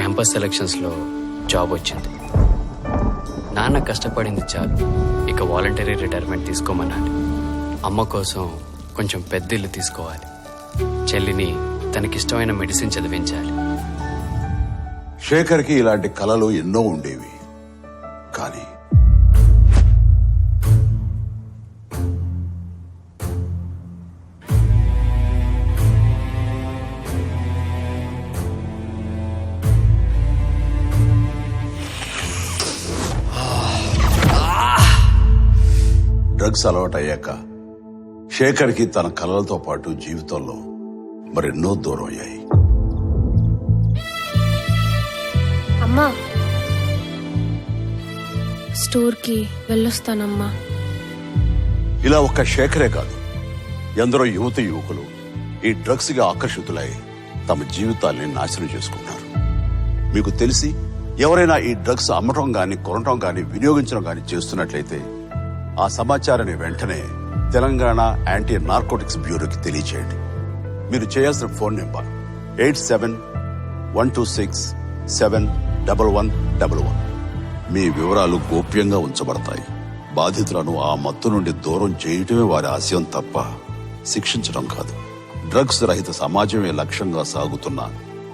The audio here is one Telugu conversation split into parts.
క్యాంపస్ సెలక్షన్స్లో జాబ్ వచ్చింది. నాన్న కష్టపడింది చాలు, ఇక వాలంటరీ రిటైర్మెంట్ తీసుకోమన్నాడు. అమ్మ కోసం కొంచెం పెద్ద ఇల్లు తీసుకోవాలి. చెల్లిని తనకిష్టమైన మెడిసిన్ చదివించాలి. శేఖర్కి ఇలాంటి కలలు ఎన్నో ఉండేవి. కానీ డ్రగ్స్ అలవాటు అయ్యాక శేఖర్కి తన కలలతో పాటు జీవితంలో మరెన్నో దూరం అయ్యాయి. అమ్మా, స్టోర్కి వెళ్ళొస్తానమ్మా. ఇలా ఒక్క శేఖరే కాదు, ఎందరో యువకులు ఈ డ్రగ్స్ గా ఆకర్షితులై తమ జీవితాల్ని నాశనం చేసుకున్నారు. మీకు తెలిసి ఎవరైనా ఈ డ్రగ్స్ అమ్మటం గాని, కొనటం గాని, వినియోగించడం గాని చేస్తున్నట్లయితే ఆ సమాచారాన్ని వెంటనే తెలంగాణ యాంటీ నార్కోటిక్స్ బ్యూరోకి తెలియచేయండి. మీరు చేయాల్సిన ఫోన్ నెంబర్ 87-126-71111. మీ వివరాలు గోప్యంగా ఉంచబడతాయి. బాధితులను ఆ మత్తు నుండి దూరం చేయటమే వారి ఆశయం తప్ప శిక్షించడం కాదు. డ్రగ్స్ రహిత సమాజమే లక్ష్యంగా సాగుతున్న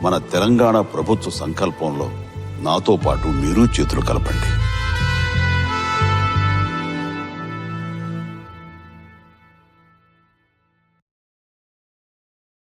మన తెలంగాణ ప్రభుత్వ సంకల్పంలో నాతో పాటు మీరు చేతులు కలపండి.